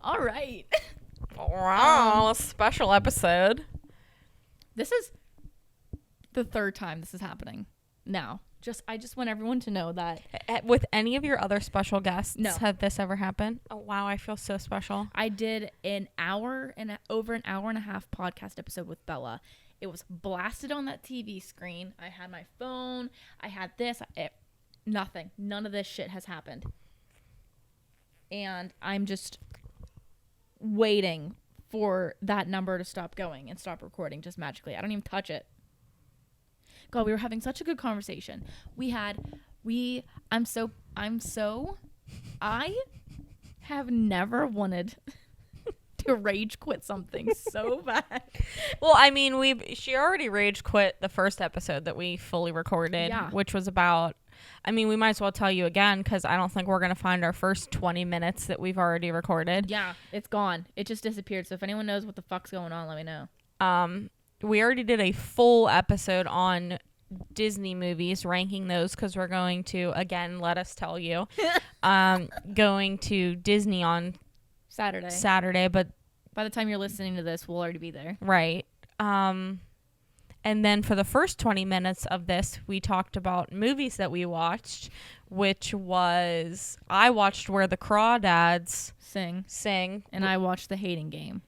All right. Wow, special episode. This is the third time this is happening now. I just want everyone to know that. With any of your other special guests, No. have this ever happened? Oh, wow, I feel so special. I did over an hour and a half podcast episode with Bella. It was blasted on that TV screen. I had my phone. I had this. Nothing. None of this shit has happened. And I'm just waiting for that number to stop going and stop recording just magically. I don't even touch it. God, we were having such a good conversation. I have never wanted to rage quit something so bad. Well, I mean, she already rage quit the first episode that we fully recorded, which was about, I mean, we might as well tell you again because I don't think we're going to find our first 20 minutes that we've already recorded. Yeah, it's gone. It just disappeared. So if anyone knows what the fuck's going on, let me know. We already did a full episode on Disney movies, ranking those because we're going to, again, let us tell you, going to Disney on Saturday, but by the time you're listening to this, we'll already be there. Right. And then for the first 20 minutes of this, we talked about movies that we watched, which was, I watched Where the Crawdads Sing. And I watched The Hating Game.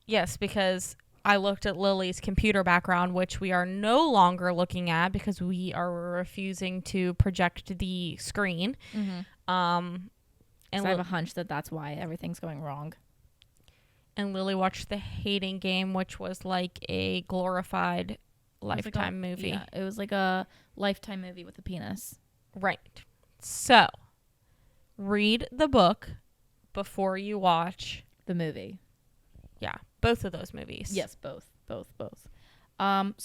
Yes, because I looked at Lily's computer background, which we are no longer looking at because we are refusing to project the screen. Mm-hmm. And I have a hunch that that's why everything's going wrong. And Lily watched The Hating Game, which was like a glorified Lifetime movie. Yeah, it was like a Lifetime movie with a penis. Right. So, read the book before you watch the movie. Yeah, both of those movies. Yes, both. So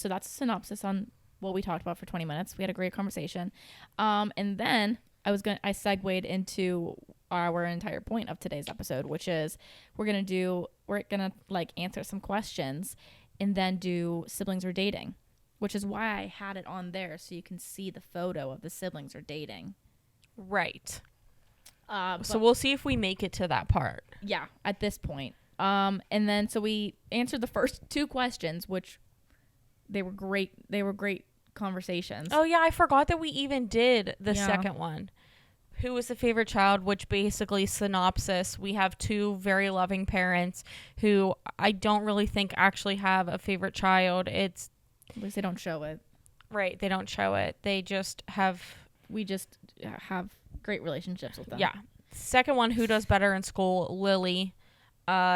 that's a synopsis on what we talked about for 20 minutes. We had a great conversation. And then I segued into our entire point of today's episode, which is we're gonna like answer some questions and then do siblings are dating, which is why I had it on there so you can see the photo of the siblings are dating. Right. So we'll see if we make it to that part. Yeah, at this point. And then so we answered the first two questions, which they were great. They were great conversations. Oh yeah, I forgot that we even did the second one. Who was the favorite child? Which basically synopsis. We have two very loving parents who I don't really think actually have a favorite child. At least they don't show it. Right, they don't show it. They just have. We just have great relationships with them. Yeah. Second one, who does better in school? Lily.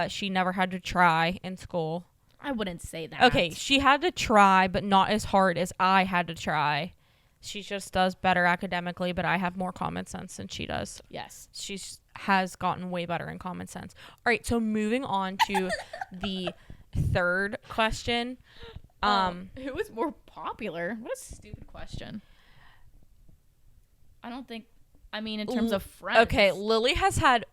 She never had to try in school. I wouldn't say that. Okay, she had to try, but not as hard as I had to try. She just does better academically, but I have more common sense than she does. Yes. She has gotten way better in common sense. All right, so moving on to the third question. Who is more popular? What a stupid question. In terms of friends. Okay, Lily has had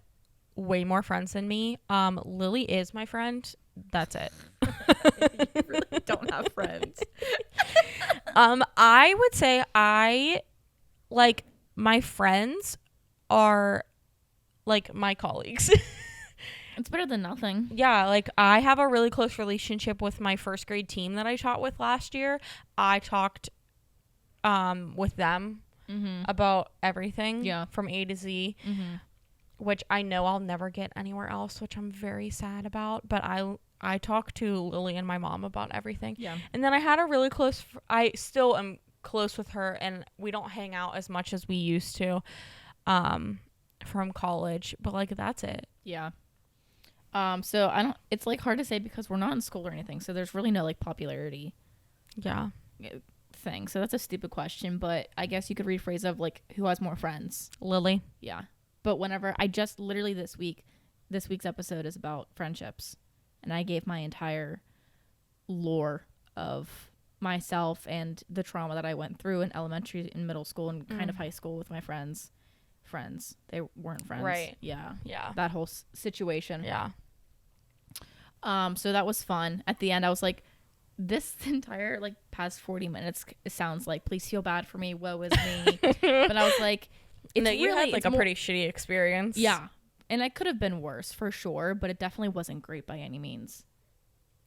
way more friends than me. Lily is my friend. That's it. You really don't have friends. I would say my friends are like my colleagues. It's better than nothing. Yeah, like I have a really close relationship with my first grade team that I taught with last year. I talked with them about everything from A to Z. Mm-hmm. Which I know I'll never get anywhere else, which I'm very sad about. But I talk to Lily and my mom about everything. Yeah. And then I had a really close, I still am close with her, and we don't hang out as much as we used to from college. But, like, that's it. Yeah. So it's, like, hard to say because we're not in school or anything. So there's really no, like, popularity. Yeah. Thing. So that's a stupid question. But I guess you could rephrase of, like, who has more friends? Lily. Yeah. But whenever I just literally this week's episode is about friendships, and I gave my entire lore of myself and the trauma that I went through in elementary and middle school and kind of high school with my friends. They weren't friends. Right. Yeah. Yeah. That whole situation. Yeah. So that was fun. At the end, I was like, this entire like past 40 minutes sounds like, please feel bad for me. Woe is me. But I was like, you had like a pretty shitty experience. Yeah. And it could have been worse for sure, but it definitely wasn't great by any means.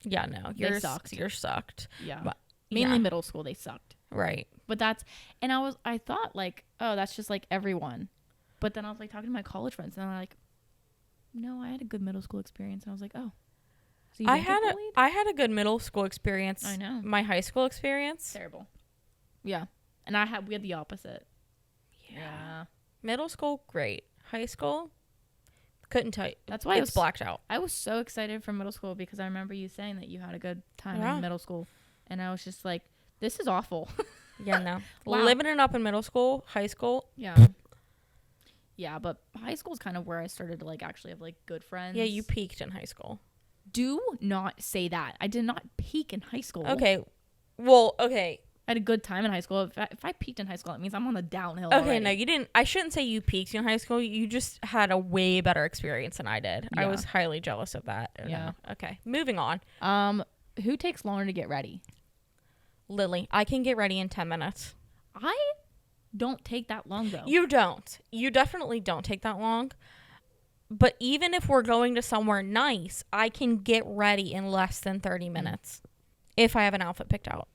Yeah, no. You're sucked. Yeah. But, mainly middle school, they sucked. Right. But I thought like, oh, that's just like everyone. But then I was like talking to my college friends and they're like, no, I had a good middle school experience. And I was like, oh. So I had a good middle school experience. I know. My high school experience. Terrible. Yeah. And we had the opposite. Yeah. Middle school, great. High school, couldn't tell you. That's why it's blacked out. I was so excited for middle school because I remember you saying that you had a good time in middle school. And I was just like, this is awful. Yeah, no. Wow. Living it up in middle school, high school. Yeah. Yeah, but high school is kind of where I started to like actually have like good friends. Yeah, you peaked in high school. Do not say that. I did not peak in high school. Okay. Well, okay. I had a good time in high school. If I peaked in high school, it means I'm on the downhill. Okay, already. no, you didn't. I shouldn't say you peaked in high school. You just had a way better experience than I did. Yeah. I was highly jealous of that. Yeah. Okay, moving on. Who takes longer to get ready? Lily. I can get ready in 10 minutes. I don't take that long, though. You don't. You definitely don't take that long. But even if we're going to somewhere nice, I can get ready in less than 30 minutes if I have an outfit picked out.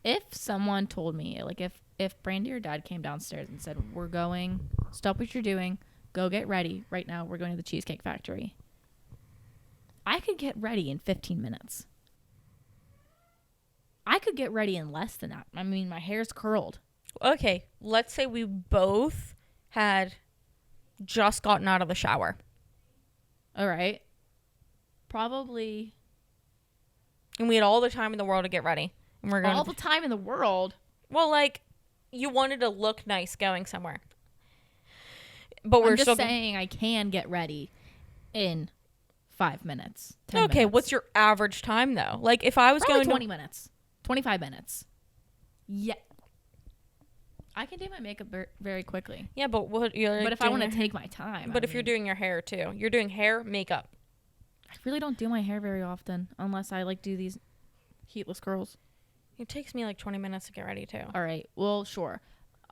If someone told me, like if Brandy or Dad came downstairs and said, we're going, stop what you're doing, go get ready. Right now, we're going to the Cheesecake Factory. I could get ready in 15 minutes. I could get ready in less than that. I mean, my hair's curled. Okay, let's say we both had just gotten out of the shower. All right. Probably. And we had all the time in the world to get ready. And we're going all the time in the world? Well, like, you wanted to look nice going somewhere. But we're I'm just still saying I can get ready in 5 minutes. 10 okay, minutes. What's your average time, though? Like, if I was probably going 20 minutes. 25 minutes. Yeah. I can do my makeup very quickly. Yeah, but what you're But if I want to take my time. But if you're doing your hair too. You're doing hair, makeup. I really don't do my hair very often unless I like do these heatless curls. It takes me like 20 minutes to get ready too. All right. Well, sure.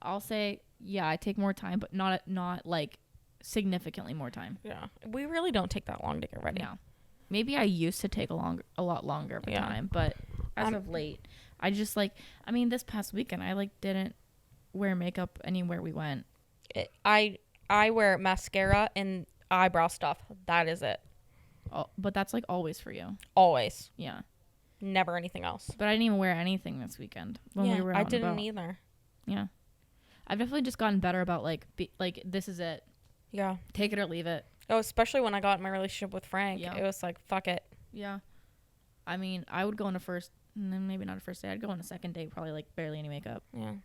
I'll say yeah, I take more time, but not like significantly more time. Yeah. We really don't take that long to get ready. No. Maybe I used to take a lot longer of a time, but as of late, I just like this past weekend I like didn't wear makeup anywhere we went. I wear mascara and eyebrow stuff. That is it. Oh, but that's like always for you. Always. Yeah. Never anything else. But I didn't even wear anything this weekend when we were out I didn't either. Yeah. I've definitely just gotten better about like this is it. Yeah. Take it or leave it. Oh, especially when I got in my relationship with Frank. Yeah. It was like, fuck it. Yeah. I mean, I would go on maybe not a first date. I'd go on a second date, probably like barely any makeup. Yeah.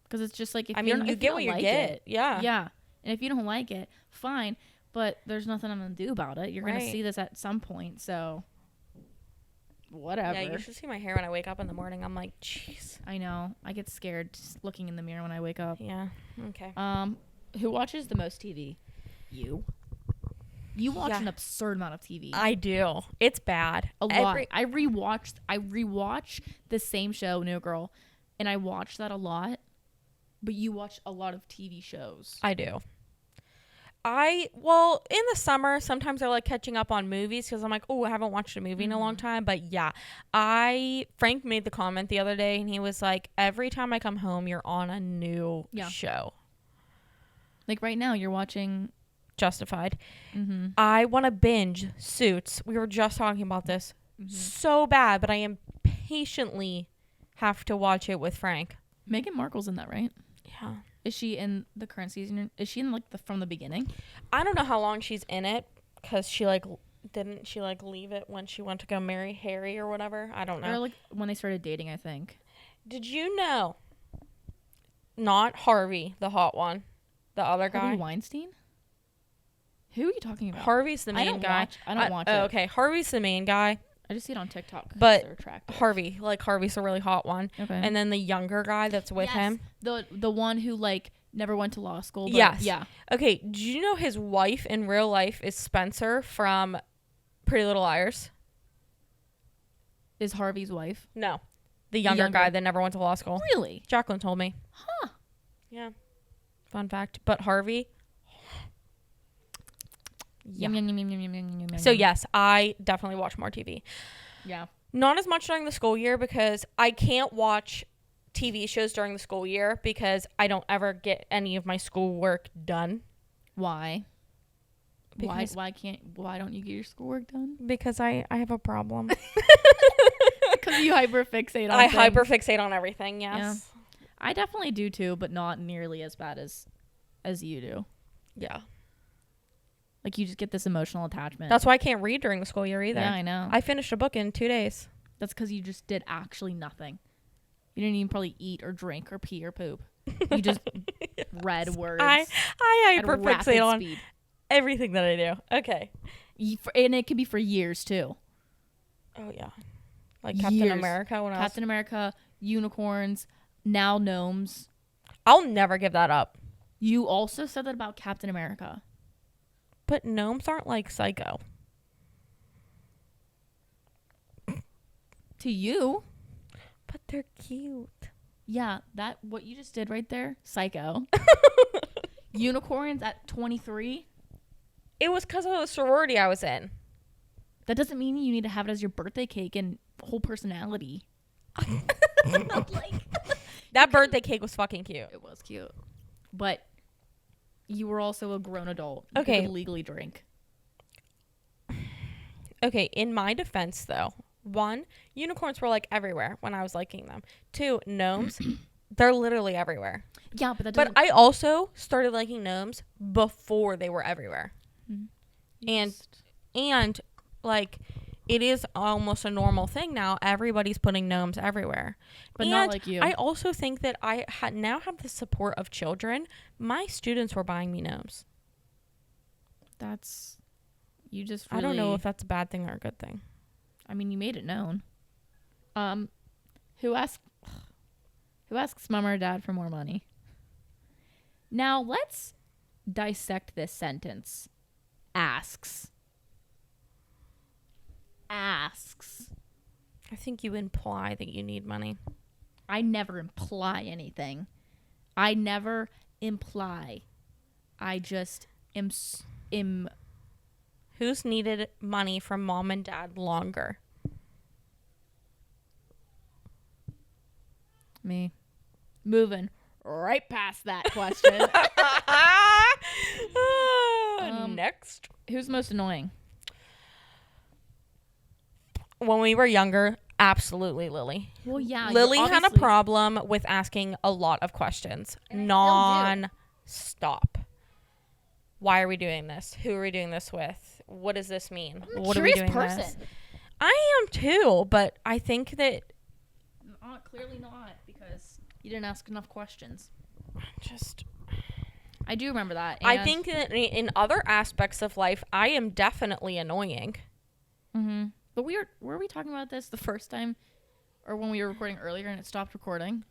Because it's just like, you get what you get. Yeah. Yeah. And if you don't like it, fine. But there's nothing I'm going to do about it. You're going to see this at some point. So, whatever. Yeah, you should see my hair when I wake up in the morning. I'm like, jeez. I know. I get scared just looking in the mirror when I wake up. Yeah. Okay. Who watches the most TV? You. You watch an absurd amount of TV. I do. It's bad. A lot. I rewatch the same show, New Girl, and I watch that a lot. But you watch a lot of TV shows. I do. Well, in the summer, sometimes I like catching up on movies because I'm like, oh, I haven't watched a movie in a long time. But yeah, Frank made the comment the other day and he was like, every time I come home, you're on a new show. Like right now, you're watching Justified. Mm-hmm. I want to binge Suits. We were just talking about this so bad, but I impatiently have to watch it with Frank. Meghan Markle's in that, right? Yeah. Is she in the current season? Is she in like from the beginning? I don't know how long she's in it because didn't she leave it when she went to go marry Harry or whatever? I don't know. Or like when they started dating, I think. Did you know? Not Harvey, the hot one, the other guy. Harvey Weinstein? Who are you talking about? Harvey's the main guy. I don't watch it. Oh, okay. Harvey's the main guy. I just see it on TikTok. But Harvey's a really hot one. Okay. And then the younger guy that's with him. The one who never went to law school. But yes. Yeah. Okay. Do you know his wife in real life is Spencer from Pretty Little Liars? Is Harvey's wife? No. The younger guy that never went to law school. Really? Jacqueline told me. Yeah. Yum, yum, yum, yum, yum, yum, yum, yum, So yum. yes, I definitely watch more TV. Yeah. Not as much during the school year because I can't watch TV shows during the school year because I don't ever get any of my schoolwork done. Why? Because Why don't you get your schoolwork done? Because I have a problem. Because you hyperfixate on I things. hyperfixate on everything, yes. Yeah. I definitely do too, but not nearly as bad as you do. Yeah. Like, you just get this emotional attachment. That's why I can't read during the school year either. Yeah, I know. I finished a book in 2 days. That's because you just did actually nothing. You didn't even probably eat or drink or pee or poop. You just Yes. read words. I at rapid hyperfixate on speed. everything that I do. Okay. And it could be for years too. Oh, yeah. Like Captain Years. America when Captain America, unicorns, now gnomes. I'll never give that up. You also said that about Captain America. But gnomes aren't like Psycho. To you. But they're cute. Yeah, what you just did right there, psycho. Unicorns at 23. It was because of the sorority I was in. That doesn't mean you need to have it as your birthday cake and whole personality. That birthday cake was fucking cute. It was cute. But you were also a grown adult. Okay. You could legally drink. Okay, in my defense, though, 1, unicorns were like everywhere when I was liking them. 2, gnomes, they're literally everywhere. Yeah, but that But doesn't... I also started liking gnomes before they were everywhere. And like, it is almost a normal thing now. Everybody's putting gnomes everywhere. But and not like you. I also think that I now have the support of children. My students were buying me gnomes. That's... You just really... I don't know if that's a bad thing or a good thing. I mean, you made it known. Who asks mom or dad for more money? Now, let's dissect this sentence. Asks. I think you imply that you need money. I never imply anything. I never imply. I just am... Who's needed money from mom and dad longer? Me. Moving right past that question. Next. Who's most annoying? When we were younger, absolutely Lily. Well, yeah. Lily had a problem with asking a lot of questions. Non-stop. Why are we doing this? Who are we doing this with? What does this mean? What are we doing this? I am too, but I think that... Clearly not, because you didn't ask enough questions. Just... I do remember that. I think that in other aspects of life, I am definitely annoying. Mm-hmm. But were we talking about this the first time, or when we were recording earlier and it stopped recording?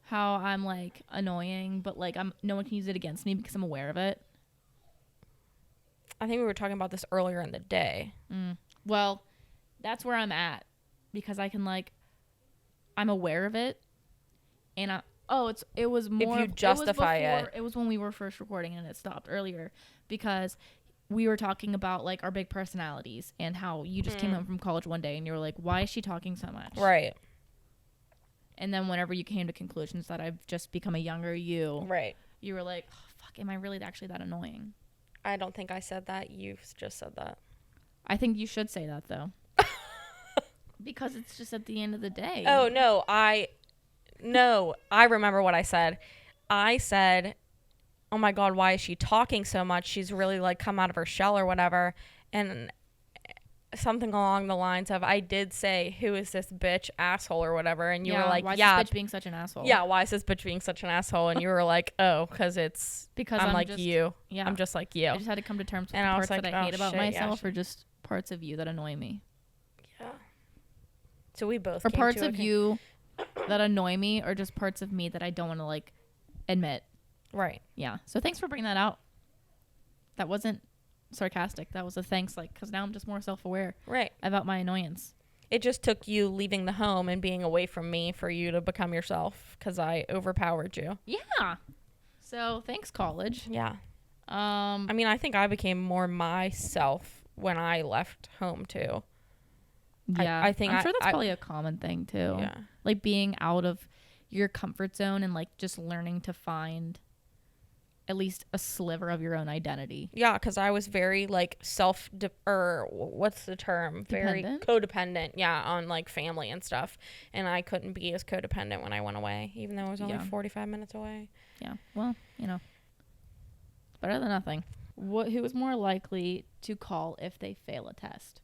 How I'm like annoying, but like no one can use it against me because I'm aware of it. I think we were talking about this earlier in the day. Well, that's where I'm at, because I can like, I'm aware of it, and it was more. If you justify it. It was when we were first recording and it stopped earlier because we were talking about like our big personalities and how you just came home from college one day and you were like, why is she talking so much? Right. And then whenever you came to conclusions that I've just become a younger you, right, you were like, oh, fuck, am I really actually that annoying? I don't think I said that. You've just said that. I think you should say that though. Because it's just at the end of the day. Oh, no. I remember what I said. I said, oh my God, why is she talking so much? She's really like come out of her shell or whatever. And something along the lines of, I did say, who is this bitch asshole or whatever? And you were like, why is this bitch being such an asshole? Yeah, why is this bitch being such an asshole? And you were like, oh, because I'm like just, you. Yeah. I'm just like you. I just had to come to terms with and the parts like, that I hate about shit, myself, or just parts of you that annoy me. Yeah. So we both or parts of you that annoy me, or just parts of me that I don't want to like admit. Right. Yeah. So thanks for bringing that out. That wasn't sarcastic. That was a thanks, like, because now I'm just more self-aware. Right. About my annoyance. It just took you leaving the home and being away from me for you to become yourself, because I overpowered you. Yeah. So thanks, college. Yeah. I mean, I think I became more myself when I left home too. Yeah, I think I'm sure that's probably a common thing too. Yeah, like being out of your comfort zone and like just learning to find at least a sliver of your own identity. Yeah, because I was very like or what's the term? Dependent? Very codependent. Yeah, on like family and stuff, and I couldn't be as codependent when I went away, even though it was only 45 minutes away. Yeah, well, better than nothing. Who is more likely to call if they fail a test?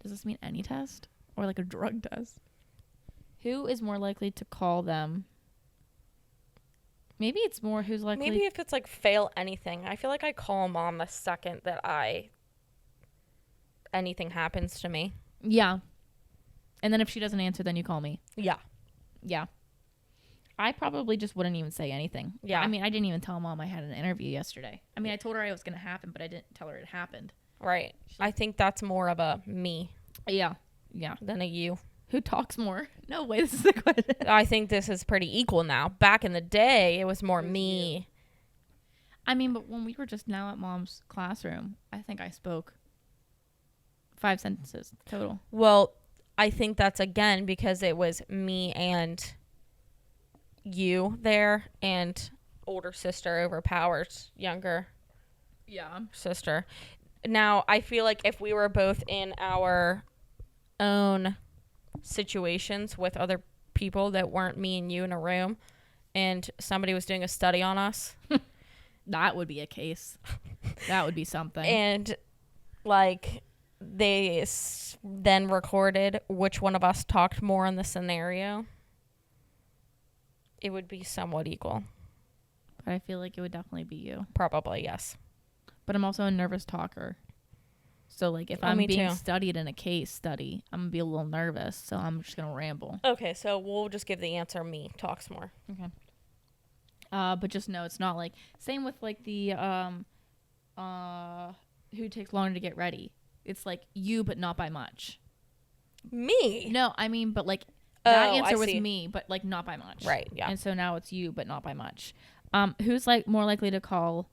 Does this mean any test or like a drug test? Who is more likely to call them? Maybe it's more who's likely. Maybe if it's like fail anything. I feel like I call mom the second that anything happens to me. Yeah. And then if she doesn't answer, then you call me. Yeah. Yeah. I probably just wouldn't even say anything. Yeah. I mean, I didn't even tell mom I had an interview yesterday. I mean, I told her it was going to happen, but I didn't tell her it happened. Right. I think that's more of a me. Yeah. Yeah. Than a you. Who talks more? No way, this is the question. I think this is pretty equal now. Back in the day, it was more me. You. I mean, but when we were just now at mom's classroom, I think I spoke 5 sentences total. Well, I think that's again because it was me and you there, and older sister overpowers younger sister. Now, I feel like if we were both in our own situations with other people that weren't me and you in a room, and somebody was doing a study on us, that would be a case. That would be something. And like they then recorded which one of us talked more in the scenario, it would be somewhat equal. But I feel like it would definitely be you. Probably, yes. But I'm also a nervous talker. So, like, if I'm being studied in a case study, I'm going to be a little nervous. So, I'm just going to ramble. Okay, so we'll just give the answer me talks more. Okay. But just know it's not like... Same with, like, the... who takes longer to get ready. It's, like, you, but not by much. Me? No, I mean, but, like, that answer was me, but, like, not by much. Right, yeah. And so now it's you, but not by much. Who's, like, more likely to call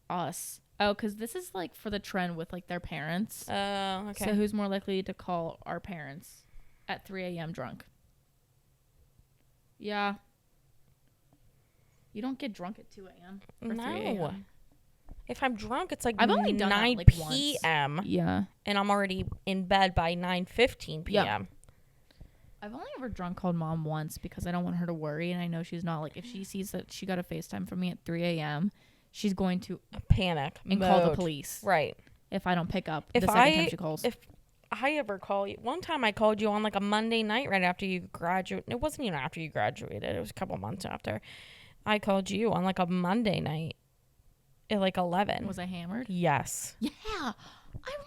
us... Oh, because this is, like, for the trend with, like, their parents. Oh, okay. So who's more likely to call our parents at 3 a.m. drunk? Yeah. You don't get drunk at 2 a.m. or 3 a.m. If I'm drunk, it's, like, I've only done 9 that, like, p.m. Once. Yeah. And I'm already in bed by 9:15 p.m. Yep. I've only ever drunk called mom once because I don't want her to worry. And I know she's not, like, if she sees that she got a FaceTime from me at 3 a.m., she's going to panic and call the police. Right. If I don't pick up the second time she calls. If I ever call you, one time I called you on like a Monday night right after you graduated. It wasn't even after you graduated. It was a couple months after. I called you on like a Monday night at like 11. Was I hammered? Yes. Yeah. I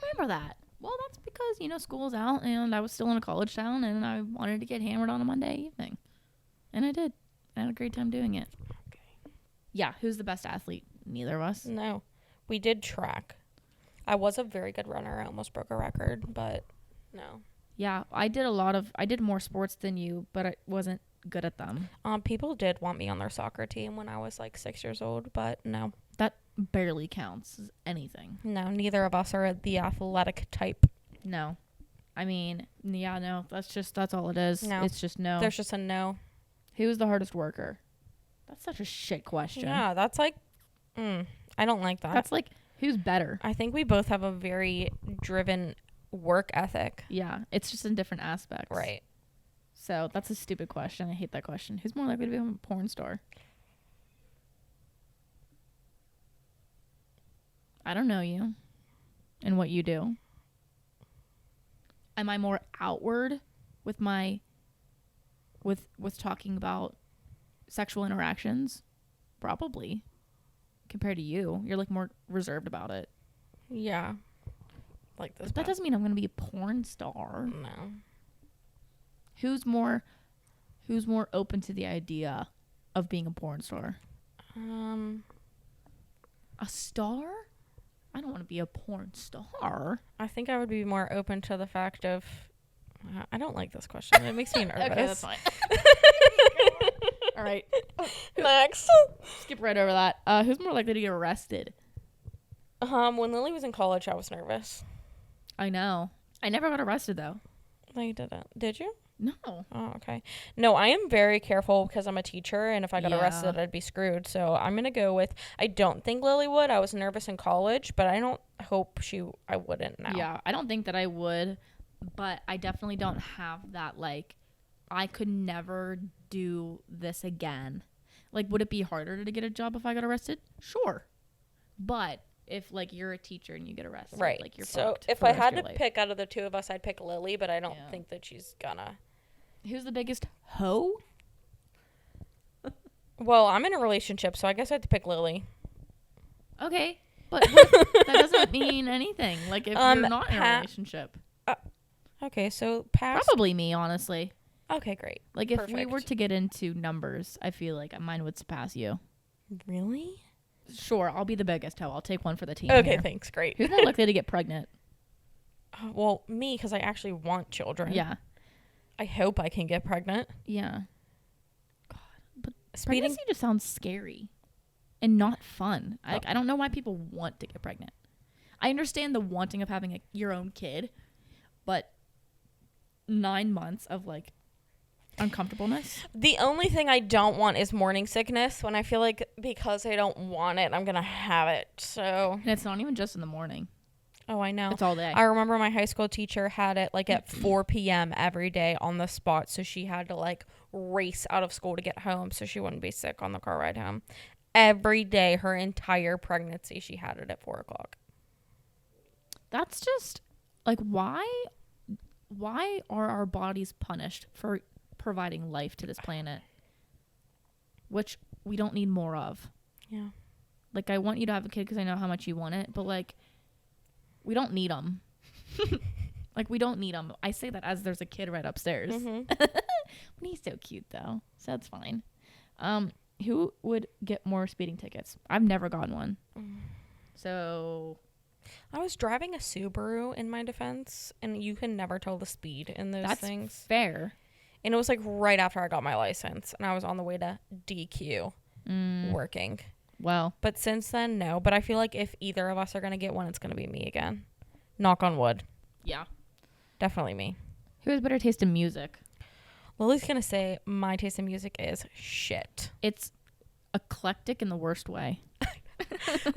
remember that. Well, that's because, school's out and I was still in a college town and I wanted to get hammered on a Monday evening. And I did. I had a great time doing it. Okay. Yeah. Who's the best athlete? Neither of us. No. We did track. I was a very good runner. I almost broke a record, but no. Yeah, I did more sports than you, but I wasn't good at them. People did want me on their soccer team when I was like 6 years old, but no. That barely counts as anything. No, neither of us are the athletic type. No. I mean, yeah, no. That's all it is. No. It's just no. There's just a no. Who's the hardest worker? That's such a shit question. Yeah, that's like... I don't like that. That's like, who's better? I think we both have a very driven work ethic. Yeah, it's just in different aspects. Right. So that's a stupid question. I hate that question. Who's more likely to become a porn star? I don't know you and what you do. Am I more outward with my with talking about sexual interactions? Probably. Compared to you, you're like more reserved about it. Yeah. Like this. But that doesn't mean I'm going to be a porn star. No. Who's more open to the idea of being a porn star? A star? I don't want to be a porn star. I think I would be more open to the fact of... I don't like this question. It makes me nervous. Okay, that's fine. All right. Next. Skip right over that. Who's more likely to get arrested? When Lily was in college, I was nervous. I know. I never got arrested, though. No, you didn't. Did you? No. Oh, okay. No, I am very careful because I'm a teacher, and if I got arrested, I'd be screwed. So I'm going to go with, I don't think Lily would. I was nervous in college, but I don't hope I wouldn't now. Yeah, I don't think that I would, but I definitely don't have that, like, I could never do this again. Like, would it be harder to get a job if I got arrested? Sure. But if, like, you're a teacher and you get arrested, right. Like, you're so fucked if I had to pick out of the two of us, I'd pick Lily, but I don't think that she's gonna. Who's the biggest hoe? Well, I'm in a relationship, so I guess I have to pick Lily. Okay. But that doesn't mean anything. Like, if you're not in a relationship. Okay, so past. Probably me, honestly. Okay, great. Like, if we were to get into numbers, I feel like mine would surpass you. Really? Sure, I'll be the biggest hoe. I'll take one for the team. Okay, here. Thanks. Great. Who's more likely to get pregnant? Well, me, because I actually want children. Yeah. I hope I can get pregnant. Yeah. God, but pregnancy just sounds scary and not fun. I don't know why people want to get pregnant. I understand the wanting of having your own kid, but 9 months of, like, uncomfortableness. The only thing I don't want is morning sickness, when I feel like because I don't want it, I'm going to have it. So. And it's not even just in the morning. Oh, I know. It's all day. I remember my high school teacher had it like at 4 p.m. every day on the spot. So she had to like race out of school to get home so she wouldn't be sick on the car ride home. Every day, her entire pregnancy, she had it at 4 o'clock. That's just like, why are our bodies punished for providing life to this planet, which we don't need more of? Yeah. Like, I want you to have a kid because I know how much you want it, but like, we don't need them. Like, we don't need them. I say that as there's a kid right upstairs. Mm-hmm. He's so cute, though. So it's fine. Who would get more speeding tickets? I've never gotten one. So I was driving a Subaru, in my defense, and you can never tell the speed in those things. That's fair. And it was like right after I got my license, and I was on the way to DQ working. Well, but since then, no. But I feel like if either of us are going to get one, it's going to be me again. Knock on wood. Yeah. Definitely me. Who has better taste in music? Lily's going to say my taste in music is shit. It's eclectic in the worst way.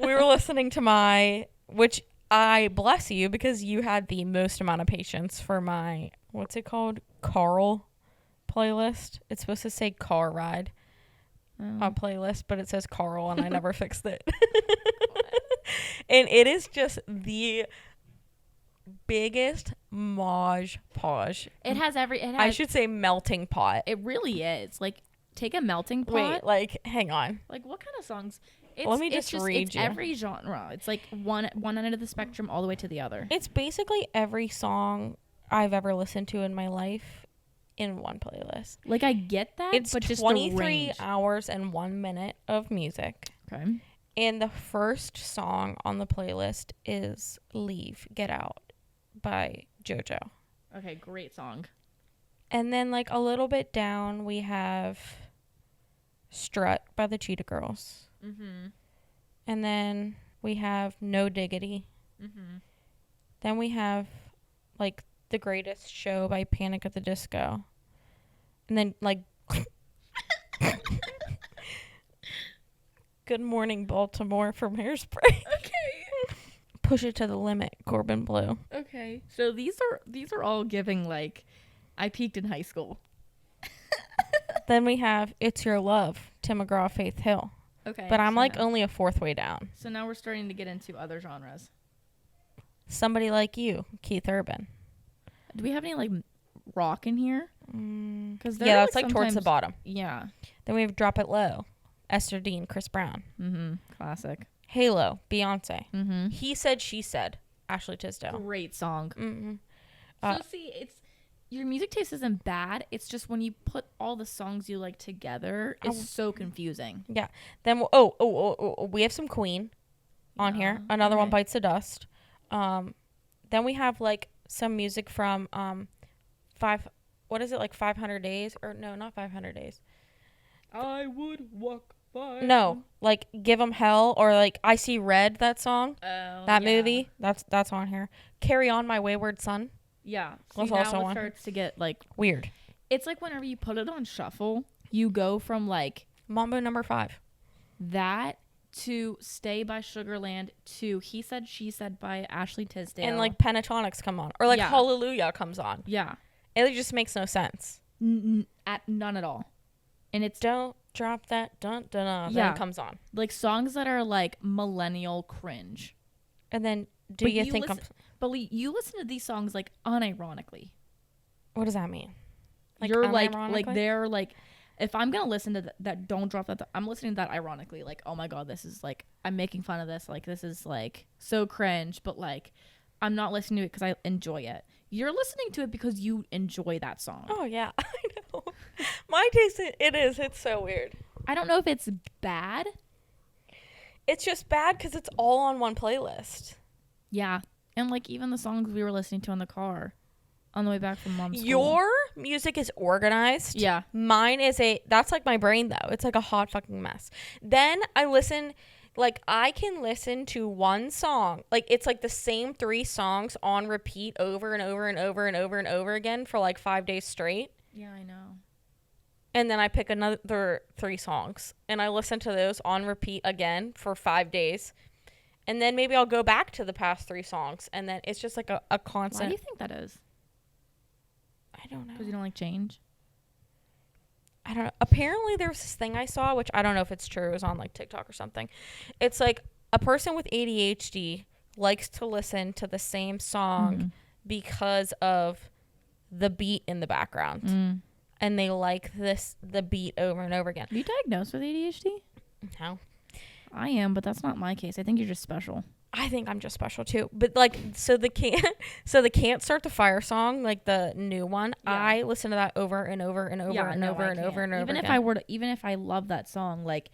We were listening to which I bless you because you had the most amount of patience for my, what's it called? Carl playlist. It's supposed to say car ride. Playlist, but it says Carl, and I never fixed it. And it is just the biggest Maj Podge. I should say melting pot. It really is. Like, take a melting pot. Wait, like, hang on. Like, what kind of songs? Let me just read it's you. every genre. It's like one end of the spectrum all the way to the other. It's basically every song I've ever listened to in my life in one playlist. Like, I get that, it's but just 23 hours and 1 minute of music. Okay. And the first song on the playlist is Leave, Get Out by JoJo. Okay, great song. And then, like, a little bit down, we have Strut by the Cheetah Girls. Mm-hmm. And then we have No Diggity. Mm-hmm. Then we have, like, The Greatest Show by Panic at the Disco. And then, like, Good Morning Baltimore from Hairspray. Okay. Push It to the Limit, Corbin Bleu. Okay. So these are all giving, like, I peaked in high school. Then we have It's Your Love, Tim McGraw, Faith Hill. Okay. But I'm, like, only a fourth way down. So now we're starting to get into other genres. Somebody Like You, Keith Urban. Do we have any, like, rock in here? Cause yeah, that's like towards the bottom. Yeah. Then we have Drop It Low, Esther Dean, Chris Brown. Mm-hmm. Classic. Halo, Beyonce. Mm-hmm. He Said, She Said, Ashley Tisdale. Great song. Mm-hmm. So see, it's your music taste isn't bad. It's just when you put all the songs you like together, it's so confusing. Yeah. Then we have some Queen on here. Another one, Bites the Dust. Then we have like some music from 500 Days, or no, not 500 Days. I would walk by. No, like Give 'Em Hell or like I See Red, that song. Oh, that movie. That's on here. Carry On My Wayward Son. Yeah. See, now also it on. starts to get like Weird. It's like whenever you put it on shuffle, you go from like Mambo Number 5. That to Stay by Sugarland to He Said She Said by Ashley Tisdale. And like Pentatonics come on. Or like Hallelujah comes on. Yeah. It just makes no sense. None at all. And it's Don't drop that dun dun dun. Then it comes on. Like songs that are like millennial cringe. And then But you listen to these songs like unironically. What does that mean? Like you're like they're like, if I'm gonna listen to that, don't drop that. I'm listening to that ironically. Like, oh my god, this is like, I'm making fun of this. Like, this is like so cringe. But like, I'm not listening to it because I enjoy it. You're listening to it because you enjoy that song. Oh yeah, I know. My taste, it is. It's so weird. I don't know if it's bad. It's just bad because it's all on one playlist. Yeah, and like even the songs we were listening to in the car on the way back from mom's school. Your music is organized. Yeah. Mine is that's like my brain though. It's like a hot fucking mess. Then I listen, like I can listen to one song. Like it's like the same 3 songs on repeat over and over and over and over and over again for like 5 days straight. Yeah, I know. And then I pick another 3 songs and I listen to those on repeat again for 5 days. And then maybe I'll go back to the past 3 songs. And then it's just like a constant. Why do you think that is? I don't know. Because you don't like change? I don't know. Apparently there's this thing I saw, which I don't know if it's true. It was on like TikTok or something. It's like a person with ADHD likes to listen to the same song because of the beat in the background. And they like the beat over and over again. Are you diagnosed with ADHD? No. I am, but that's not my case. I think you're just special. I think I'm just special too. But like, so the Can't Start the Fire song, like the new one, I listen to that over and over and over and over and over and over again. Even if I love that song, like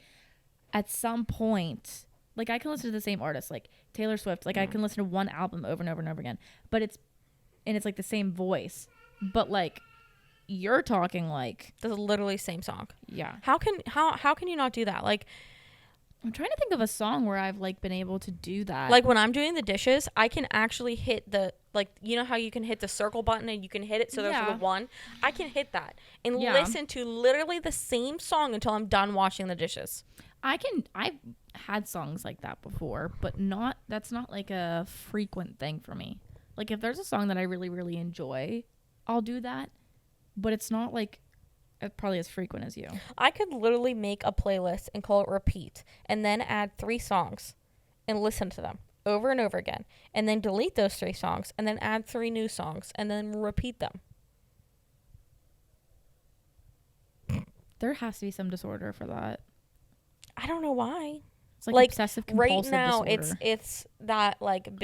at some point, like I can listen to the same artist, like Taylor Swift, like I can listen to one album over and over and over again, but it's like the same voice, but like you're talking like the literally same song. Yeah. How can you not do that? Like, I'm trying to think of a song where I've like been able to do that. Like when I'm doing the dishes, I can actually hit the, like, you know how you can hit the circle button and you can hit it so there's the one? I can hit that and listen to literally the same song until I'm done washing the dishes. I've had songs like that before, but that's not like a frequent thing for me. Like if there's a song that I really, really enjoy, I'll do that, but it's not like probably as frequent as you. I could literally make a playlist and call it repeat and then add 3 songs and listen to them over and over again and then delete those 3 songs and then add 3 new songs and then repeat them. There has to be some disorder for that. I don't know why. It's like obsessive compulsive right now disorder. it's that like that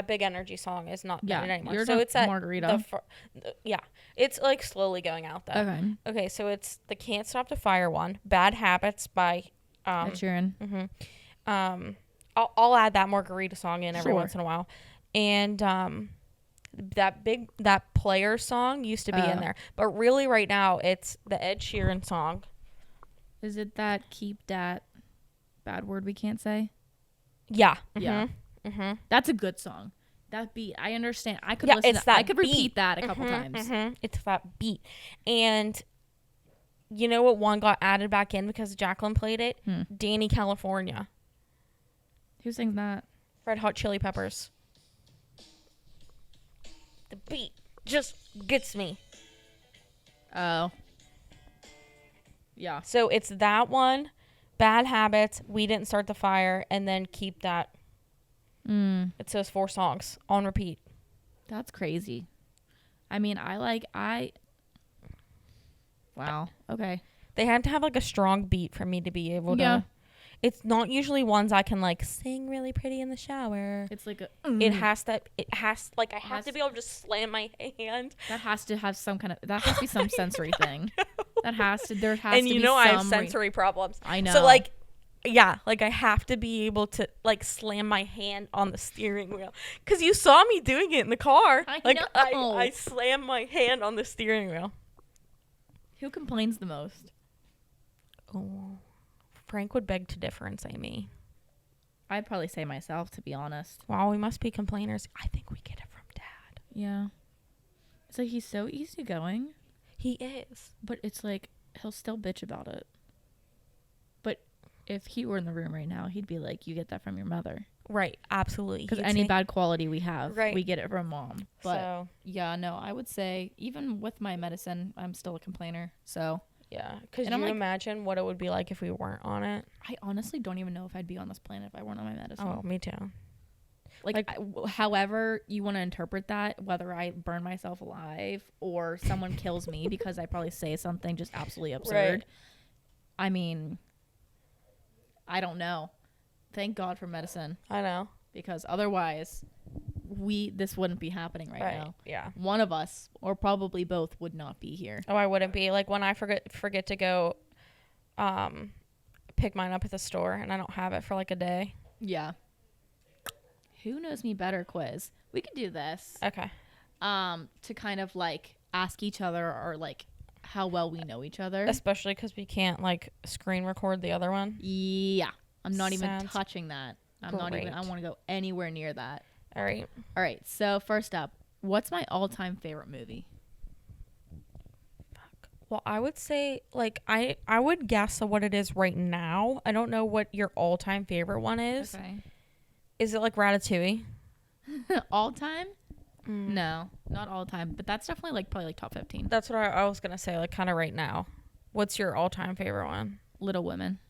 Big Energy song is not that anymore. So it's that Margarita. It's like slowly going out though. Okay, so it's the Can't Stop the Fire one, Bad Habits by Ed Sheeran. I'll add that Margarita song in every once in a while. And that Player song used to be in there. But really right now it's the Ed Sheeran song. Is it that Keep That Bad Word We Can't Say? Yeah. Yeah. That's a good song. That beat, I understand. I could listen to that. I could repeat that a couple times. It's that beat. And you know what one got added back in because Jacqueline played it? Danny California. Who sings that? Red Hot Chili Peppers. The beat just gets me. Oh. Yeah. So it's that one, Bad Habits, We Didn't Start the Fire, and then Keep That. It's those 4 songs on repeat. That's crazy. I mean, wow. Okay. They had to have like a strong beat for me to be able to. It's not usually ones I can like sing really pretty in the shower. It's like I have to be able to just slam my hand. That has to have some kind of, that has to be some sensory thing. There has to be and you know I have sensory problems. I know. So like, yeah, like I have to be able to like slam my hand on the steering wheel because you saw me doing it in the car. I slam my hand on the steering wheel. Who complains the most? Oh, Frank would beg to differ and say me. I'd probably say myself, to be honest. Wow, we must be complainers. I think we get it from Dad. Yeah. It's like he's so easygoing. He is. But it's like he'll still bitch about it. But if he were in the room right now, he'd be like, you get that from your mother. Right, absolutely. Because any bad quality we have, we get it from mom. But so, yeah, no, I would say even with my medicine, I'm still a complainer. So yeah, because you imagine what it would be like if we weren't on it. I honestly don't even know if I'd be on this planet if I weren't on my medicine. Oh, me too. However you want to interpret that, whether I burn myself alive or someone kills me because I probably say something just absolutely absurd. Right. I mean, I don't know. Thank God for medicine. I know. Because otherwise, this wouldn't be happening right now. Yeah. One of us, or probably both, would not be here. Oh, I wouldn't be. Like, when I forget to go pick mine up at the store, and I don't have it for, like, a day. Yeah. Who knows me better quiz? We could do this. Okay. To kind of, like, ask each other or, like, how well we know each other. Especially because we can't, like, screen record the other one. Yeah. I'm not even touching that. I want to go anywhere near that. All right. All right. So first up, what's my all-time favorite movie? Fuck. Well, I would say, like, I would guess what it is right now. I don't know what your all-time favorite one is. Okay. Is it like Ratatouille? All time? No, not all time. But that's definitely like probably like top 15. That's what I was gonna say. Like kind of right now. What's your all-time favorite one? Little Women.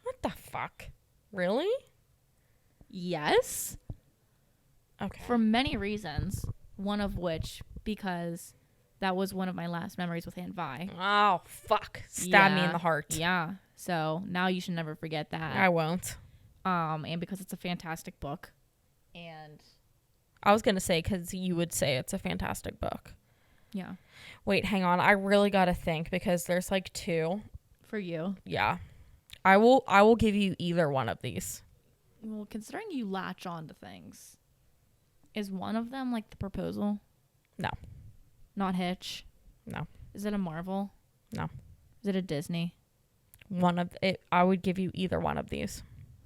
What the fuck? Really? Yes. Okay. For many reasons. One of which because that was one of my last memories with Aunt Vi. Oh fuck! Stab me in the heart. Yeah. So now you should never forget that. I won't. And because it's a fantastic book. And I was gonna say because you would say it's a fantastic book. Yeah. Wait, hang on. I really gotta think because there's like two. For you. Yeah. I will give you either one of these. Well, considering you latch on to things, is one of them like The Proposal? No. Not Hitch? No. Is it a Marvel? No. Is it a Disney? One of it. I would give you either one of these.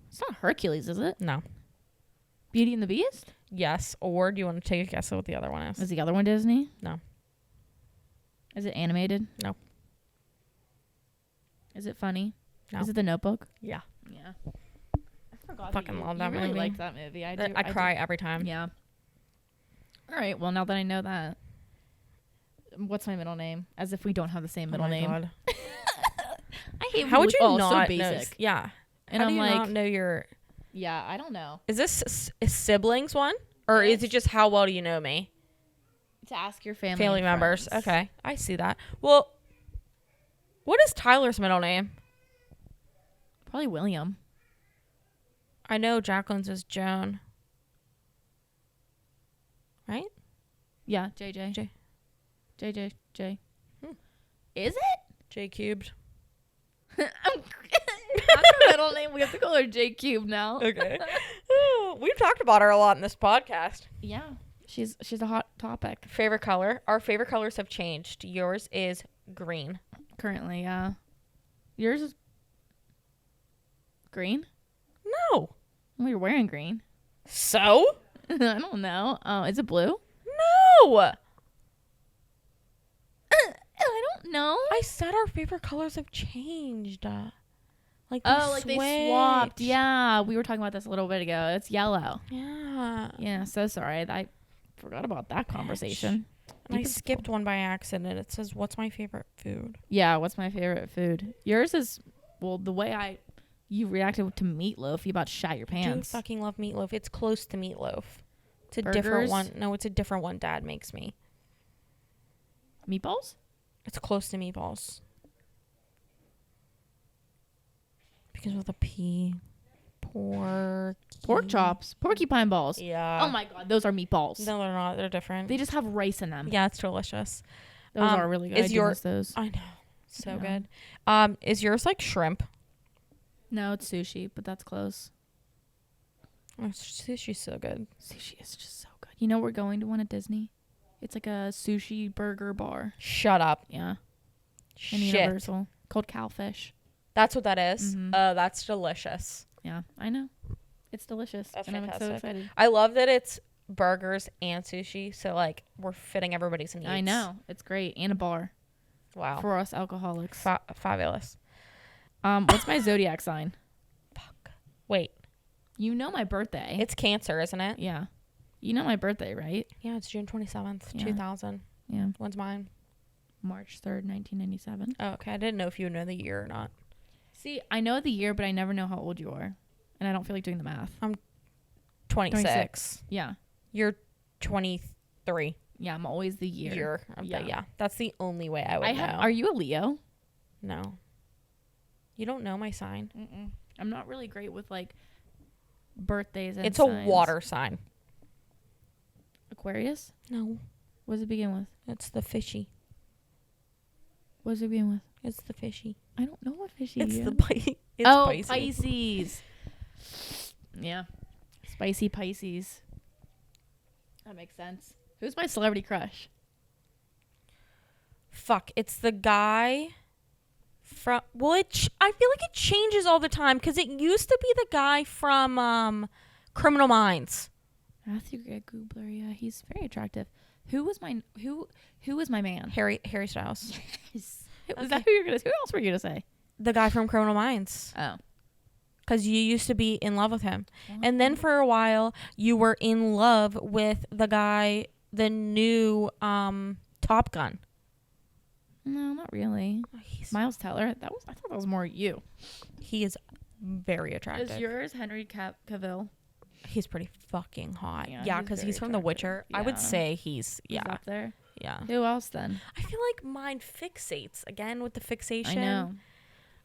It's not Hercules, is it? No. Beauty and the Beast? Yes. Or do you want to take a guess at what the other one is? Is the other one Disney? No. Is it animated? No. Is it funny? No. Is it The Notebook? Yeah. Yeah. I forgot. Fucking love that movie. I really liked that movie. I cry every time. Yeah. All right. Well, now that I know that, what's my middle name? As if we don't have the same middle name. God. I hate. How would you not so basic? Know? Yeah. And How I'm do you like, not know your? Yeah, I don't know. Is this a siblings one, or is it just how well do you know me? To ask your family and members. friends. Okay, I see that. Well, what is Tyler's middle name? Probably William. I know Jacqueline's is Joan. Right? Yeah, JJ. J. Is it? J cubed. That's her middle name. We have to call her J Cube now. Okay. We've talked about her a lot in this podcast. Yeah. She's a hot topic. Favorite color? Our favorite colors have changed. Yours is green. Currently, yeah. Yours is green? No. Well, you're wearing green. So? I don't know. Is it blue? No. I don't know. I said our favorite colors have changed. Like they swapped. Yeah, we were talking about this a little bit ago. It's yellow. Yeah. Yeah, so sorry. I forgot about that conversation. And I skipped one by accident. It says, what's my favorite food? Yeah, what's my favorite food? Yours is, well, the way you reacted to meatloaf, you about shat your pants. I do fucking love meatloaf. It's close to meatloaf. It's a Burgers? Different one. No, it's a different one Dad makes me. Meatballs? It's close to meatballs. Begins with a P. Pork chops. Porcupine balls. Yeah. Oh my God, those are meatballs. No, they're not. They're different. They just have rice in them. Yeah, it's delicious. Those are really good. Those. I know. So good. Is yours like shrimp? No, it's sushi, but that's close. Oh, sushi's so good. Sushi is just so good. You know we're going to one at Disney? It's like a sushi burger bar. Shut up. Yeah. In Universal. Called Cowfish. That's what that is. Mm-hmm. That's delicious. Yeah, I know. It's delicious. That's and fantastic. I'm so excited. I love that it's burgers and sushi. So, like, we're fitting everybody's needs. I know. It's great. And a bar. Wow. For us alcoholics. Fabulous. What's my zodiac sign? Fuck. Wait. You know my birthday. It's Cancer, isn't it? Yeah. You know my birthday, right? Yeah, it's June 27th, Yeah. 2000. Yeah. When's mine? March 3rd, 1997. Oh, okay. I didn't know if you would know the year or not. See, I know the year, but I never know how old you are. And I don't feel like doing the math. 26. Yeah. You're 23. Yeah, I'm always the year. Yeah. That's the only way I would know. Are you a Leo? No. You don't know my sign? Mm-mm. I'm not really great with, like, birthdays and It's signs. a water sign. Aquarius? No. What does it begin with? It's the fishy. What does it begin with? It's the fishy. I don't know what fishy It's is. the Pisces. It's Pisces. Pisces. Pisces. Yeah. Spicy Pisces. That makes sense. Who's my celebrity crush? Fuck. It's the guy from... Well, I feel like it changes all the time because it used to be the guy from Criminal Minds. Matthew Gubler. Yeah, he's very attractive. Who was my man? Harry Styles. Is that who you're gonna? Who else were you gonna say? The guy from Criminal Minds. Oh, because you used to be in love with him. what? And then for a while, you were in love with the guy, the new Top Gun. No, not really. Miles Teller. I thought that was more you. He is very attractive. Is yours Henry Cavill? He's pretty fucking hot. Yeah, Yeah, he's because very he's from The Witcher. attractive. I would Yeah. say he's Up there. yeah. Who else then? I feel like mine fixates again with the fixation. I know.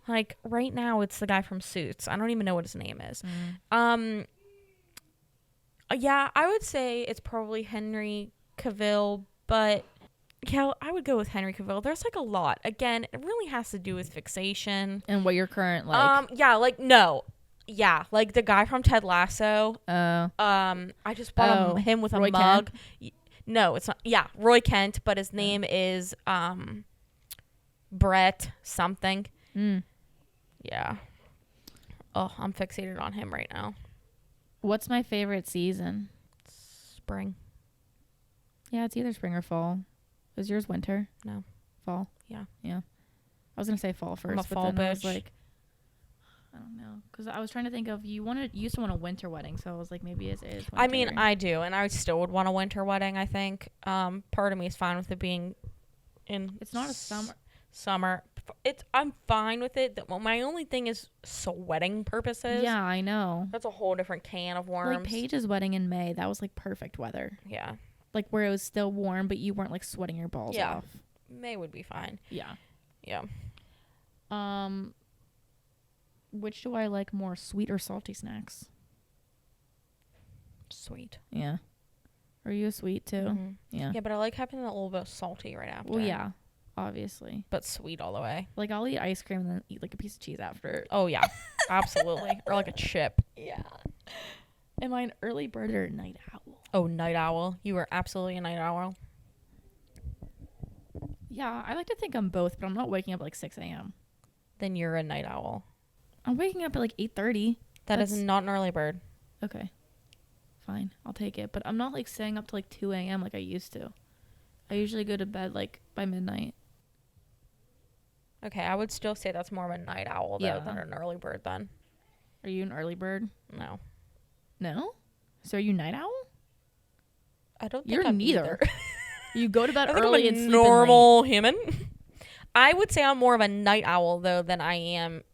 Like right now, it's the guy from Suits. I don't even know what his name is. Yeah, I would say it's probably Henry Cavill, but yeah, I would go with Henry Cavill. There's like a lot. Again, it really has to do with fixation. And what your current like? Yeah, like no. Yeah, like the guy from Ted Lasso. I just bought him with a Roy mug. No, it's not. Yeah, Roy Kent, but his name is Brett something. Yeah. Oh, I'm fixated on him right now. What's my favorite season? Spring. Yeah, it's either spring or fall. Is yours winter? No. Fall? Yeah. Yeah. I was going to say fall first. I'm a but fall then I was bitch. like, I don't know. Because I was trying to think of, you used to want a winter wedding. So I was like, maybe it is winter. I mean, I do. And I still would want a winter wedding, I think. Part of me is fine with it being in... It's not a summer. I'm fine with it. My only thing is sweating purposes. Yeah, I know. That's a whole different can of worms. Like Paige's wedding in May, that was like perfect weather. Yeah. Like where it was still warm, but you weren't like sweating your balls off. May would be fine. Yeah. Yeah. Which do I like more, sweet or salty snacks? Sweet. Yeah. Are you a sweet too? Mm-hmm. Yeah. Yeah, but I like having a little bit of salty right after. Well, yeah. Obviously. But sweet all the way. Like I'll eat ice cream and then eat like a piece of cheese after. Oh, yeah. Absolutely. Or like a chip. Yeah. Am I an early bird or a night owl? Oh, night owl. You are absolutely a night owl. Yeah, I like to think I'm both, but I'm not waking up at like 6 a.m. Then you're a night owl. I'm waking up at like 8:30. That is not an early bird. Okay. Fine. I'll take it. But I'm not like staying up to like 2 a.m. like I used to. I usually go to bed like by midnight. Okay, I would still say that's more of a night owl, though, than an early bird, then. Are you an early bird? No. No? So are you night owl? I don't think You're I'm neither. You go to bed I think early I'm and a sleep normal human. I would say I'm more of a night owl, though, than I am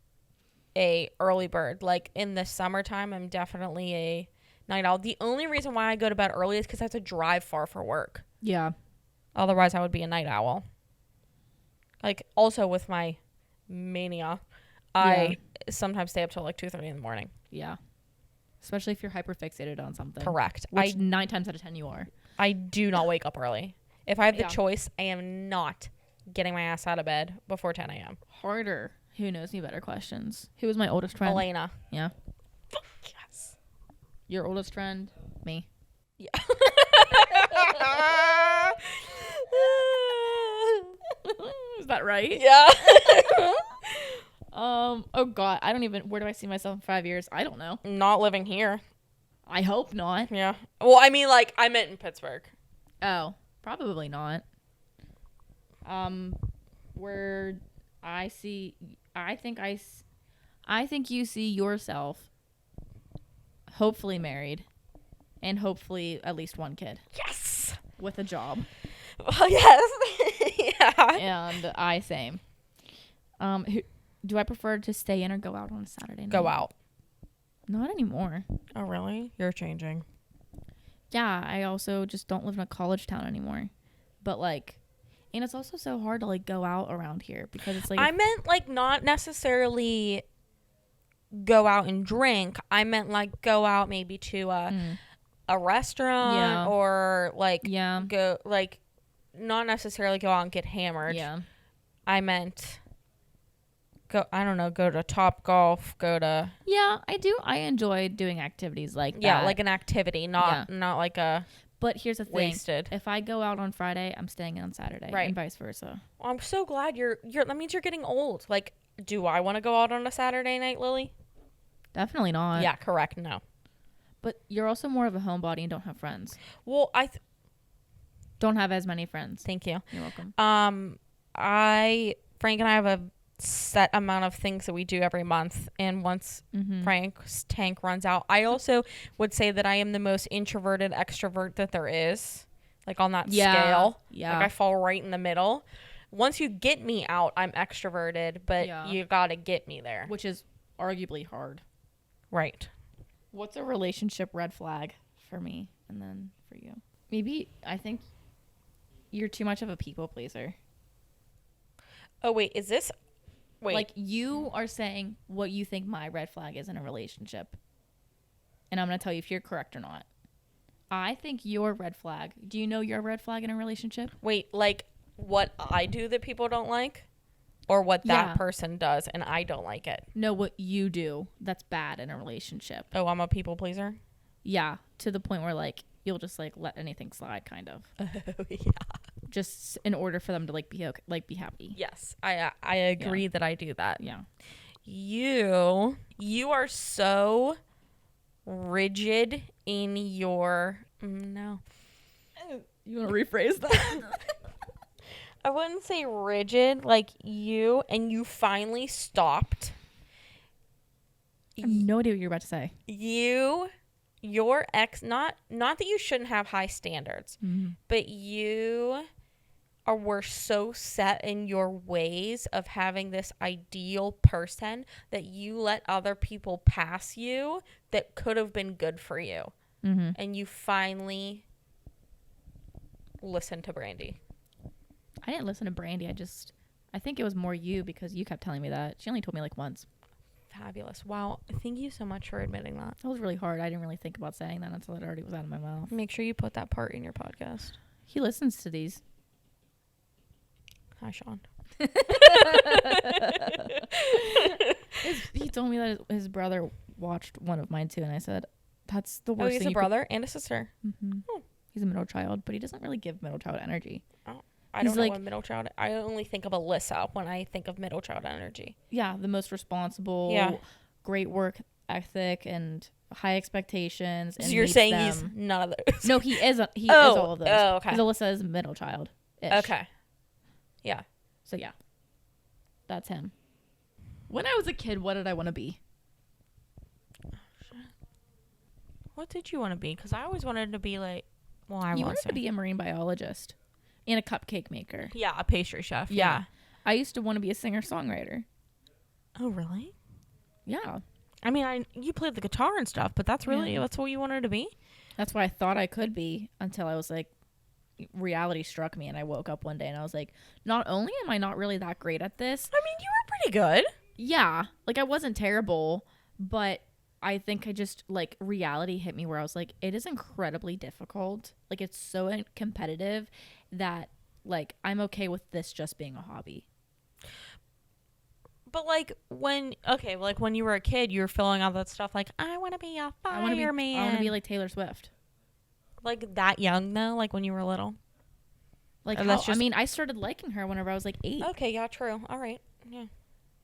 a early bird. Like, in the summertime, I'm definitely a night owl. The only reason why I go to bed early is because I have to drive far for work. Yeah. Otherwise, I would be a night owl. Like, also with my mania, I sometimes stay up till like 2:30 in the morning. Yeah. Especially if you're hyper fixated on something. Correct. Which 9 times out of 10 you are. I do not wake up early. If I have the choice, I am not getting my ass out of bed before 10 a.m. Harder. Who knows me better questions? Who was my oldest friend? Elena. Yeah. Yes. Your oldest friend? Me. Yeah. Is that right? Yeah. Oh God, I don't even. Where do I see myself in 5 years? I don't know. Not living here. I hope not. Yeah. Well, I mean, like, I meant in Pittsburgh. Oh, probably not. Where I think you see yourself hopefully married and hopefully at least one kid. Yes. With a job. Well, yes. Yeah. And I same. Do I prefer to stay in or go out on a Saturday night? Go out. Not anymore. Oh, really? You're changing. Yeah, I also just don't live in a college town anymore. But like, and it's also so hard to like go out around here because it's like I meant like not necessarily go out and drink. I meant like go out maybe to a restaurant or like go like not necessarily go out and get hammered. Yeah. I meant go to Top Golf, Yeah, I do. I enjoy doing activities like that. Yeah, like an activity, not like a But here's the thing. Wasted. If I go out on Friday, I'm staying in on Saturday. Right. And vice versa. Well, I'm so glad you're that means you're getting old. Like, do I want to go out on a Saturday night, Lily? Definitely not. Yeah, correct. No. But you're also more of a homebody and don't have friends. Well, don't have as many friends. Thank you. You're welcome. Frank and I have a set amount of things that we do every month, and once Frank's tank runs out, I also would say that I am the most introverted extrovert that there is, like on that scale. Like I fall right in the middle. Once you get me out, I'm extroverted, but you gotta get me there, which is arguably hard. Right. What's a relationship red flag for me and then for you? Maybe I think you're too much of a people pleaser. Oh wait, is this like you are saying what you think my red flag is in a relationship, and I'm going to tell you if you're correct or not. I think your red flag. Do you know your red flag in a relationship? Wait, like what I do that people don't like, or what that person does and I don't like it? No, what you do that's bad in a relationship. Oh, I'm a people pleaser? Yeah, to the point where like you'll just like let anything slide, kind of. Oh yeah. Just in order for them to like be okay, like be happy. Yes, I agree that I do that. Yeah. You are so rigid in your no. You want to rephrase that? I wouldn't say rigid, like you finally stopped. I have no idea what you're about to say. Your ex, not that you shouldn't have high standards, but you were so set in your ways of having this ideal person that you let other people pass you that could have been good for you. Mm-hmm. And you finally listened to Brandy. I didn't listen to Brandy. I think it was more you because you kept telling me that. She only told me like once. Fabulous. Wow. Thank you so much for admitting that. That was really hard. I didn't really think about saying that until it already was out of my mouth. Make sure you put that part in your podcast. He listens to these. Hi, Sean. He told me that his brother watched one of mine too, and I said, that's the worst thing. Oh, he's a brother and a sister. Mm-hmm. Oh. He's a middle child, but he doesn't really give middle child energy. Oh. I don't know what middle child. I only think of Alyssa when I think of middle child energy. Yeah, the most responsible, great work ethic and high expectations. And so you're saying he's none of those? No, he is. He is all of those. Oh, okay. Because Alyssa is middle child. Okay. Yeah. So yeah, that's him. When I was a kid, what did I want to be? What did you want to be? Because I always wanted to be like, you wanted to be a marine biologist. And a cupcake maker. Yeah, a pastry chef. Yeah. I used to want to be a singer-songwriter. Oh, really? Yeah. I mean, you played the guitar and stuff, but that's what you wanted to be? That's what I thought I could be until I was like, reality struck me and I woke up one day and I was like, not only am I not really that great at this. I mean, you were pretty good. Yeah. Like, I wasn't terrible, but I think I just, like, reality hit me where I was like, it is incredibly difficult. Like, it's so competitive that, like, I'm okay with this just being a hobby. But, like, when you were a kid, you were filling out that stuff like, I want to be a fireman. I want to be like Taylor Swift. Like, that young, though? Like, when you were little? Like, I started liking her whenever I was, like, 8. Okay, yeah, true. All right. Yeah.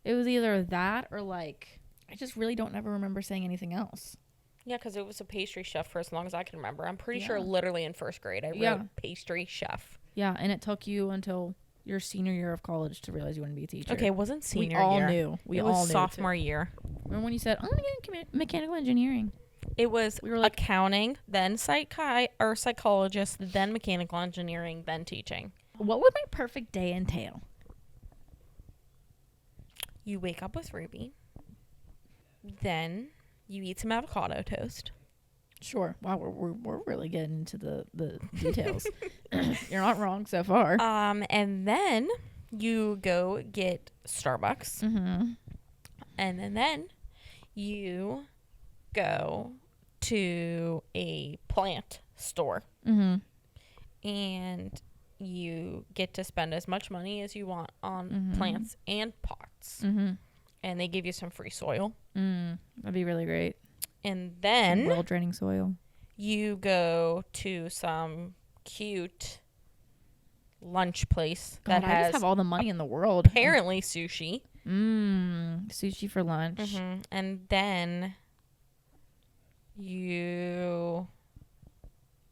It was either that or like, I just really don't ever remember saying anything else. Yeah, because it was a pastry chef for as long as I can remember. I'm pretty sure literally in first grade I wrote pastry chef. Yeah, and it took you until your senior year of college to realize you wanted to be a teacher. Okay, it wasn't senior year. We all knew. It was sophomore year. Remember when you said, I'm going to get mechanical engineering? It was accounting, then psychologist, then mechanical engineering, then teaching. What would my perfect day entail? You wake up with Ruby. Then you eat some avocado toast. Sure. Wow, we're really getting into the details. You're not wrong so far. And then you go get Starbucks. Mm-hmm. And then you go to a plant store. Mm-hmm. And you get to spend as much money as you want on plants and pots. Mm-hmm. And they give you some free soil. That'd be really great. And then well draining soil. You go to some cute lunch place that I has just have all the money in the world. Apparently sushi. Sushi for lunch. Mm-hmm. And then you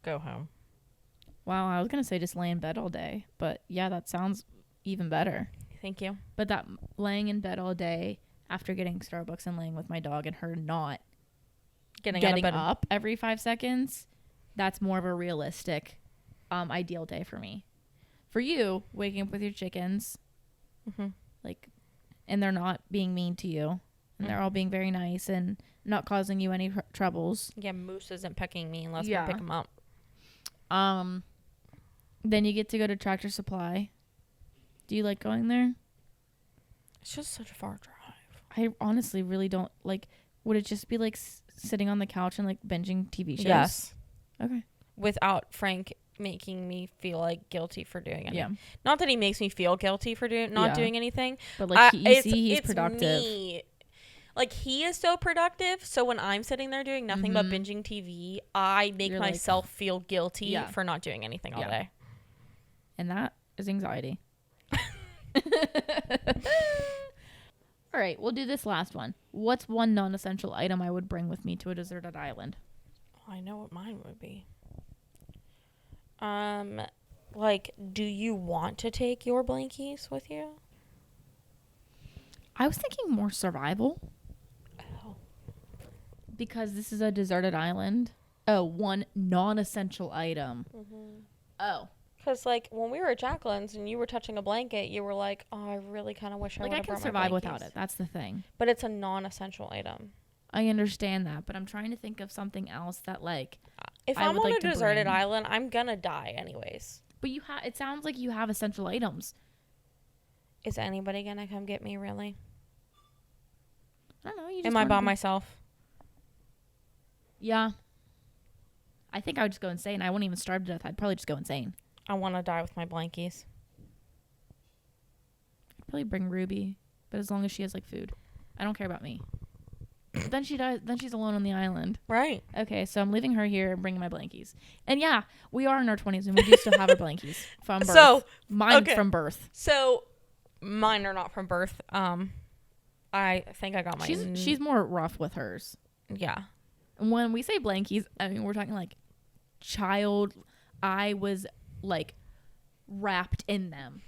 go home. Wow, I was gonna say just lay in bed all day, but yeah, that sounds even better. Thank you. But that laying in bed all day after getting Starbucks and laying with my dog and her not getting up every 5 seconds, that's more of a realistic ideal day for me. For you, waking up with your chickens, like, and they're not being mean to you, and they're all being very nice and not causing you any troubles. Yeah, Moose isn't pecking me unless we pick him up. Then you get to go to Tractor Supply. Do you like going there? It's just such a far drive. I honestly really don't like. Would it just be like sitting on the couch and like binging TV shows? Yes. Okay. Without Frank making me feel like guilty for doing it. Yeah. Not that he makes me feel guilty for not doing anything. But like he's productive. Me. Like he is so productive. So when I'm sitting there doing nothing but binging TV, I make myself feel guilty for not doing anything all day. And that is anxiety. All right, we'll do this last one. What's one non-essential item I would bring with me to a deserted island? Oh, I know what mine would be. Like, do you want to take your blankies with you? I was thinking more survival. Oh. Because this is a deserted island. Oh, one non-essential item. Oh. Because, like, when we were at Jacqueline's and you were touching a blanket, you were like, oh, I really kind of wish I would have brought my survive blankies. without it. That's the thing. But it's a non-essential item. I understand that, but I'm trying to think of something else that, like, if I'm on a deserted island, I'm gonna die anyways. But it sounds like you have essential items. Is anybody gonna come get me, really? I don't know. Am I by myself? Yeah. I think I would just go insane. I wouldn't even starve to death. I'd probably just go insane. I want to die with my blankies. I'd probably bring Ruby, but as long as she has, like, food. I don't care about me. Then she dies. Then she's alone on the island. Right. Okay, so I'm leaving her here and bringing my blankies. And yeah, we are in our 20s and we do still have our blankies from birth. So mine's from birth. So mine are not from birth. I think I got mine. She's more rough with hers. Yeah. And when we say blankies, I mean we're talking like child. I was like wrapped in them.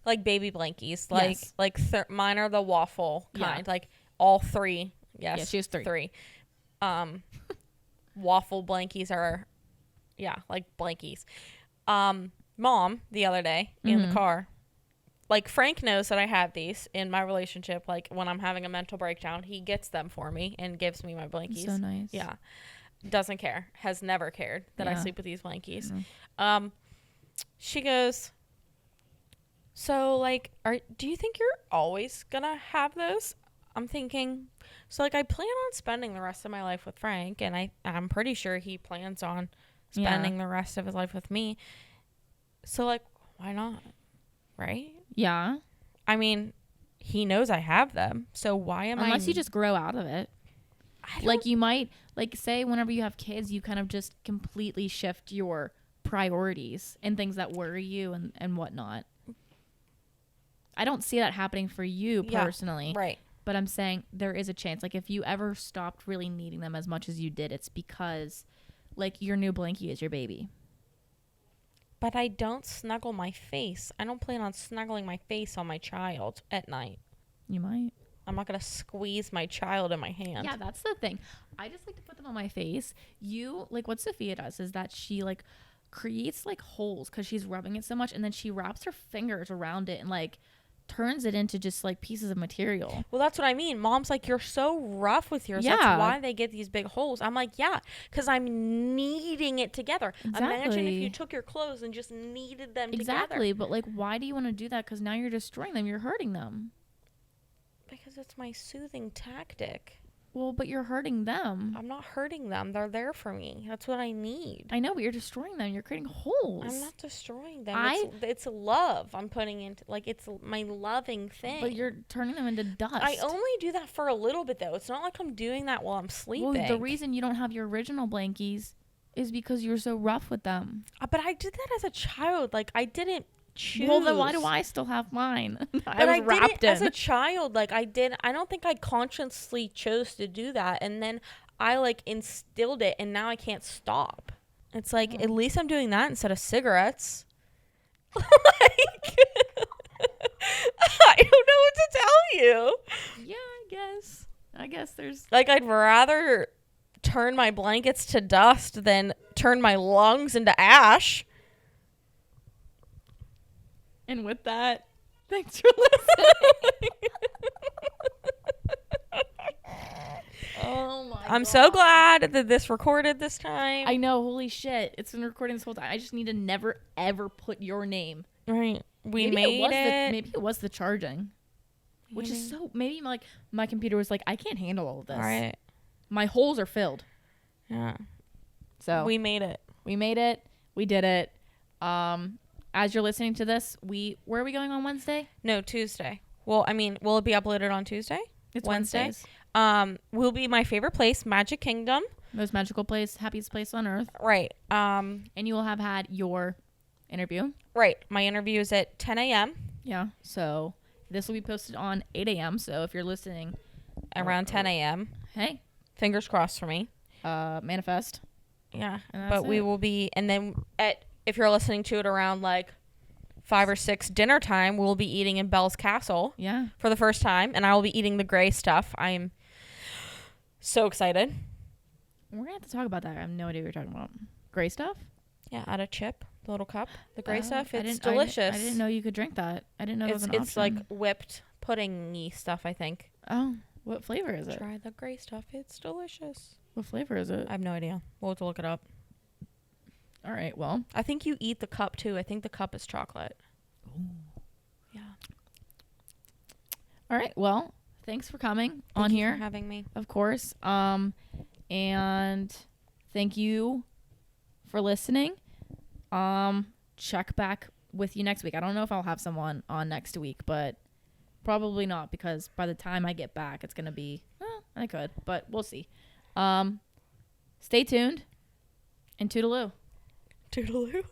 Like baby blankies. Like mine are the waffle kind. Yeah. Like all three. Yes. Yeah, she has three. Waffle blankies are, like blankies. Mom, the other day in the car, like Frank knows that I have these in my relationship. Like when I'm having a mental breakdown, he gets them for me and gives me my blankies. So nice. Yeah. Doesn't care. Has never cared that I sleep with these blankies. She goes, so like, do you think you're always gonna have those? I'm thinking, so like I plan on spending the rest of my life with Frank, and I'm pretty sure he plans on spending the rest of his life with me. So like, why not? Right? Yeah. I mean, he knows I have them, so why am Unless you just grow out of it. Like you might, like say whenever you have kids, you kind of just completely shift your priorities and things that worry you and whatnot. I don't see that happening for you personally. Right. But I'm saying there is a chance. Like, if you ever stopped really needing them as much as you did, it's because, like, your new blankie is your baby. But I don't snuggle my face. I don't plan on snuggling my face on my child at night. You might. I'm not going to squeeze my child in my hand. Yeah, that's the thing. I just like to put them on my face. Like, what Sophia does is that she, like, creates, like, holes because she's rubbing it so much, and then she wraps her fingers around it and, like, turns it into just, like, pieces of material. Well, that's what I mean. Mom's like, you're so rough with yours. Yeah. That's why they get these big holes. I'm like, yeah, because I'm kneading it together. Exactly. Imagine if you took your clothes and just kneaded them together. Exactly. But, like, why do you want to do that? Because now you're destroying them. You're hurting them. Because it's my soothing tactic. Well, but you're hurting them. I'm not hurting them. They're there for me. That's what I need. I know, but you're destroying them. You're creating holes. I'm not destroying them. It's love I'm putting into, like, it's my loving thing. But you're turning them into dust. I only do that for a little bit, though. It's not like I'm doing that while I'm sleeping. Well, the reason you don't have your original blankies is because you're so rough with them. But I did that as a child. Like, I didn't choose. Well, then why do I still have mine? I did it as a child. Like, I don't think I consciously chose to do that. And then I, like, instilled it, and now I can't stop. It's like, at least I'm doing that instead of cigarettes. Like, I don't know what to tell you. Yeah, I guess there's... Like, I'd rather turn my blankets to dust than turn my lungs into ash. And with that, thanks for listening. Oh my I'm so glad that this recorded this time. I know, holy shit. It's been recording this whole time. I just need to never, ever put your name. Right. Maybe it was the charging. Which is so... Maybe, like, my computer was like, I can't handle all of this. All right. My holes are filled. Yeah. So... We made it. We did it. As you're listening to this, where are we going on Wednesday? No, Tuesday. Well, I mean, will it be uploaded on Tuesday? It's Wednesday. Will be my favorite place, Magic Kingdom. Most magical place, happiest place on earth. Right. And you will have had your interview. Right. My interview is at 10 a.m. Yeah. So this will be posted on 8 a.m. So if you're listening around 10 a.m. Hey. Fingers crossed for me. Manifest. Yeah. But we will be, and then if you're listening to it around like 5 or 6 dinner time, we'll be eating in Belle's Castle. Yeah. For the first time. And I will be eating the gray stuff. I am so excited. We're going to have to talk about that. I have no idea what you're talking about. Gray stuff? Yeah, out of chip. The little cup. The gray stuff. It's delicious. I didn't know you could drink that. I didn't know it was an option. It's like whipped pudding-y stuff, I think. Oh. What flavor is it? Try the gray stuff. It's delicious. What flavor is it? I have no idea. We'll have to look it up. All right, well. I think you eat the cup, too. I think the cup is chocolate. Ooh. Yeah. All right, well, thanks for coming on here. Thank you for having me. Of course. And thank you for listening. Check back with you next week. I don't know if I'll have someone on next week, but probably not, because by the time I get back, it's going to be, I could, but we'll see. Stay tuned, and toodaloo. Toodaloo.